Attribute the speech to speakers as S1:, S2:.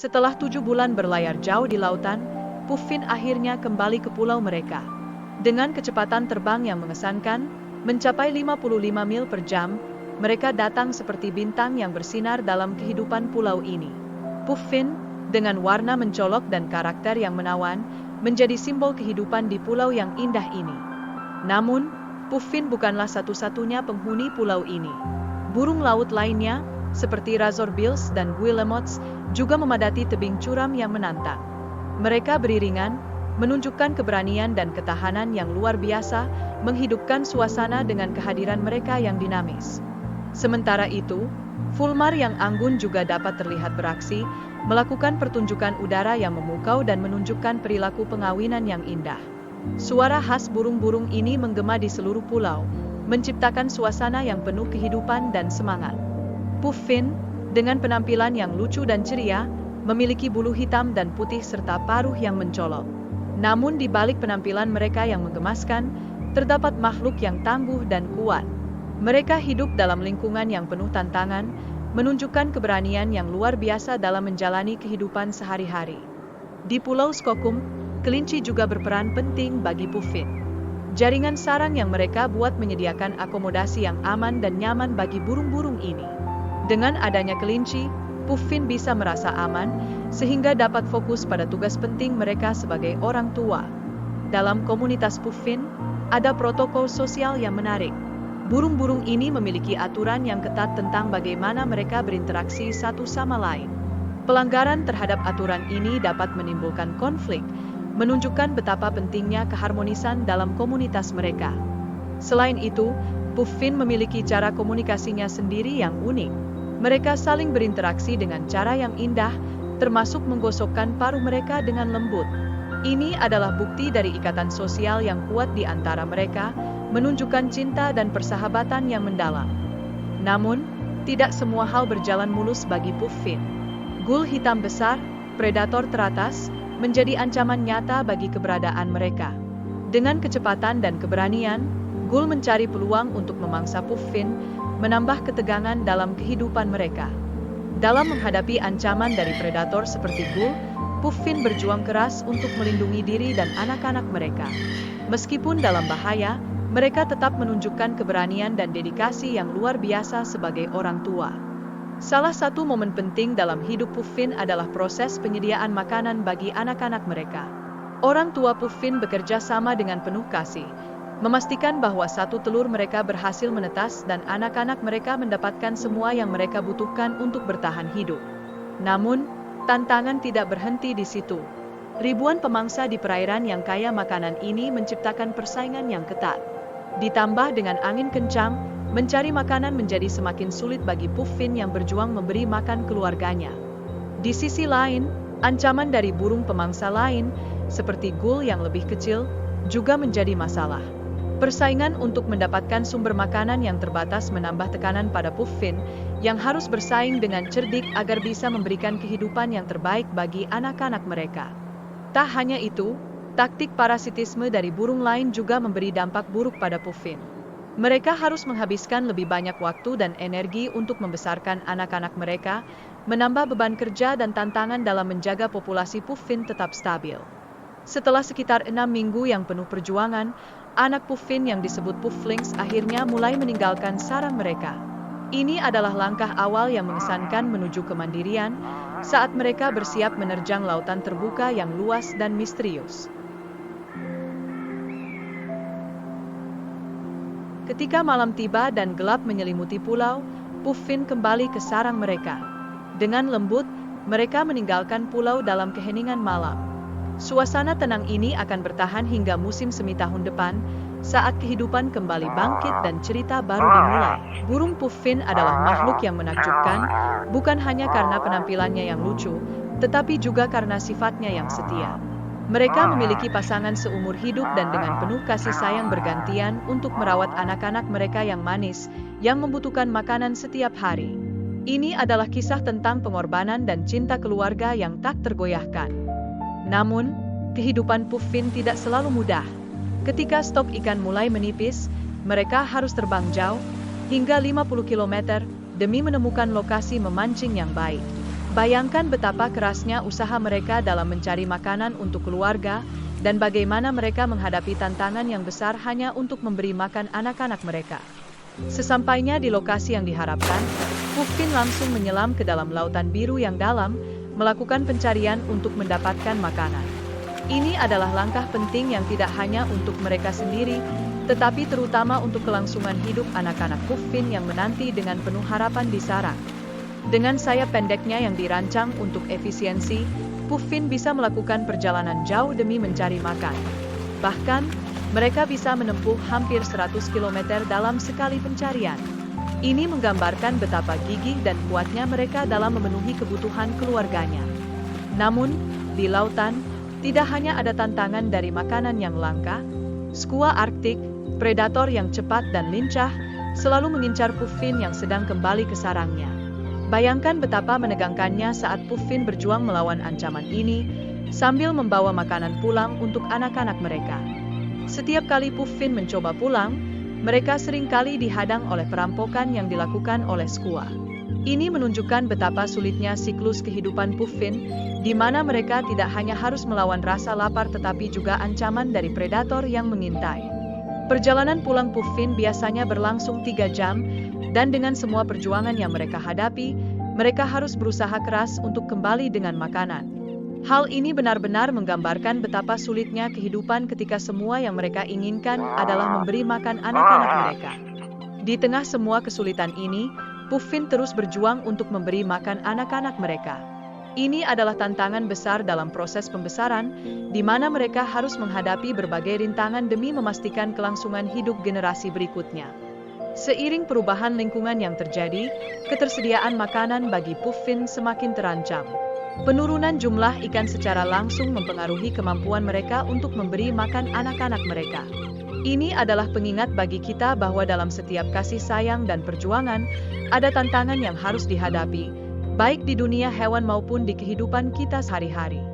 S1: Setelah 7 bulan berlayar jauh di lautan, Puffin akhirnya kembali ke pulau mereka. Dengan kecepatan terbang yang mengesankan, mencapai 55 mil per jam, mereka datang seperti bintang yang bersinar dalam kehidupan pulau ini. Puffin, dengan warna mencolok dan karakter yang menawan, menjadi simbol kehidupan di pulau yang indah ini. Namun, Puffin bukanlah satu-satunya penghuni pulau ini. Burung laut lainnya, seperti razorbills dan guillemots, juga memadati tebing curam yang menantang. Mereka beriringan, menunjukkan keberanian dan ketahanan yang luar biasa, menghidupkan suasana dengan kehadiran mereka yang dinamis. Sementara itu, fulmar yang anggun juga dapat terlihat beraksi, melakukan pertunjukan udara yang memukau dan menunjukkan perilaku pengawinan yang indah. Suara khas burung-burung ini menggema di seluruh pulau, menciptakan suasana yang penuh kehidupan dan semangat. Puffin, dengan penampilan yang lucu dan ceria, memiliki bulu hitam dan putih serta paruh yang mencolok. Namun di balik penampilan mereka yang menggemaskan, terdapat makhluk yang tangguh dan kuat. Mereka hidup dalam lingkungan yang penuh tantangan, menunjukkan keberanian yang luar biasa dalam menjalani kehidupan sehari-hari. Di Pulau Skokkum, kelinci juga berperan penting bagi Puffin. Jaringan sarang yang mereka buat menyediakan akomodasi yang aman dan nyaman bagi burung-burung ini. Dengan adanya kelinci, Puffin bisa merasa aman, sehingga dapat fokus pada tugas penting mereka sebagai orang tua. Dalam komunitas Puffin, ada protokol sosial yang menarik. Burung-burung ini memiliki aturan yang ketat tentang bagaimana mereka berinteraksi satu sama lain. Pelanggaran terhadap aturan ini dapat menimbulkan konflik, menunjukkan betapa pentingnya keharmonisan dalam komunitas mereka. Selain itu, Puffin memiliki cara komunikasinya sendiri yang unik. Mereka saling berinteraksi dengan cara yang indah, termasuk menggosokkan paruh mereka dengan lembut. Ini adalah bukti dari ikatan sosial yang kuat di antara mereka, menunjukkan cinta dan persahabatan yang mendalam. Namun, tidak semua hal berjalan mulus bagi Puffin. Gul hitam besar, predator teratas, menjadi ancaman nyata bagi keberadaan mereka. Dengan kecepatan dan keberanian, Gul mencari peluang untuk memangsa Puffin, menambah ketegangan dalam kehidupan mereka. Dalam menghadapi ancaman dari predator seperti Gul, Puffin berjuang keras untuk melindungi diri dan anak-anak mereka. Meskipun dalam bahaya, mereka tetap menunjukkan keberanian dan dedikasi yang luar biasa sebagai orang tua. Salah satu momen penting dalam hidup Puffin adalah proses penyediaan makanan bagi anak-anak mereka. Orang tua Puffin bekerja sama dengan penuh kasih, memastikan bahwa satu telur mereka berhasil menetas dan anak-anak mereka mendapatkan semua yang mereka butuhkan untuk bertahan hidup. Namun, tantangan tidak berhenti di situ. Ribuan pemangsa di perairan yang kaya makanan ini menciptakan persaingan yang ketat. Ditambah dengan angin kencang, mencari makanan menjadi semakin sulit bagi Puffin yang berjuang memberi makan keluarganya. Di sisi lain, ancaman dari burung pemangsa lain, seperti Gul yang lebih kecil, juga menjadi masalah. Persaingan untuk mendapatkan sumber makanan yang terbatas menambah tekanan pada Puffin, yang harus bersaing dengan cerdik agar bisa memberikan kehidupan yang terbaik bagi anak-anak mereka. Tak hanya itu, taktik parasitisme dari burung lain juga memberi dampak buruk pada Puffin. Mereka harus menghabiskan lebih banyak waktu dan energi untuk membesarkan anak-anak mereka, menambah beban kerja dan tantangan dalam menjaga populasi Puffin tetap stabil. Setelah sekitar 6 minggu yang penuh perjuangan, anak Puffin yang disebut Pufflings akhirnya mulai meninggalkan sarang mereka. Ini adalah langkah awal yang mengesankan menuju kemandirian, saat mereka bersiap menerjang lautan terbuka yang luas dan misterius. Ketika malam tiba dan gelap menyelimuti pulau, Puffin kembali ke sarang mereka. Dengan lembut, mereka meninggalkan pulau dalam keheningan malam. Suasana tenang ini akan bertahan hingga musim semi tahun depan, saat kehidupan kembali bangkit dan cerita baru dimulai. Burung Puffin adalah makhluk yang menakjubkan, bukan hanya karena penampilannya yang lucu, tetapi juga karena sifatnya yang setia. Mereka memiliki pasangan seumur hidup dan dengan penuh kasih sayang bergantian untuk merawat anak-anak mereka yang manis, yang membutuhkan makanan setiap hari. Ini adalah kisah tentang pengorbanan dan cinta keluarga yang tak tergoyahkan. Namun, kehidupan Puffin tidak selalu mudah. Ketika stok ikan mulai menipis, mereka harus terbang jauh, hingga 50 km, demi menemukan lokasi memancing yang baik. Bayangkan betapa kerasnya usaha mereka dalam mencari makanan untuk keluarga, dan bagaimana mereka menghadapi tantangan yang besar hanya untuk memberi makan anak-anak mereka. Sesampainya di lokasi yang diharapkan, Puffin langsung menyelam ke dalam lautan biru yang dalam, melakukan pencarian untuk mendapatkan makanan. Ini adalah langkah penting yang tidak hanya untuk mereka sendiri, tetapi terutama untuk kelangsungan hidup anak-anak Puffin yang menanti dengan penuh harapan di sarang. Dengan sayap pendeknya yang dirancang untuk efisiensi, Puffin bisa melakukan perjalanan jauh demi mencari makan. Bahkan, mereka bisa menempuh hampir 100 km dalam sekali pencarian. Ini menggambarkan betapa gigih dan kuatnya mereka dalam memenuhi kebutuhan keluarganya. Namun, di lautan, tidak hanya ada tantangan dari makanan yang langka, skua Arktik, predator yang cepat dan lincah, selalu mengincar Puffin yang sedang kembali ke sarangnya. Bayangkan betapa menegangkannya saat Puffin berjuang melawan ancaman ini, sambil membawa makanan pulang untuk anak-anak mereka. Setiap kali Puffin mencoba pulang, mereka seringkali dihadang oleh perampokan yang dilakukan oleh skua. Ini menunjukkan betapa sulitnya siklus kehidupan Puffin, di mana mereka tidak hanya harus melawan rasa lapar tetapi juga ancaman dari predator yang mengintai. Perjalanan pulang Puffin biasanya berlangsung 3 jam, dan dengan semua perjuangan yang mereka hadapi, mereka harus berusaha keras untuk kembali dengan makanan. Hal ini benar-benar menggambarkan betapa sulitnya kehidupan ketika semua yang mereka inginkan adalah memberi makan anak-anak mereka. Di tengah semua kesulitan ini, Puffin terus berjuang untuk memberi makan anak-anak mereka. Ini adalah tantangan besar dalam proses pembesaran, di mana mereka harus menghadapi berbagai rintangan demi memastikan kelangsungan hidup generasi berikutnya. Seiring perubahan lingkungan yang terjadi, ketersediaan makanan bagi Puffin semakin terancam. Penurunan jumlah ikan secara langsung mempengaruhi kemampuan mereka untuk memberi makan anak-anak mereka. Ini adalah pengingat bagi kita bahwa dalam setiap kasih sayang dan perjuangan, ada tantangan yang harus dihadapi, baik di dunia hewan maupun di kehidupan kita sehari-hari.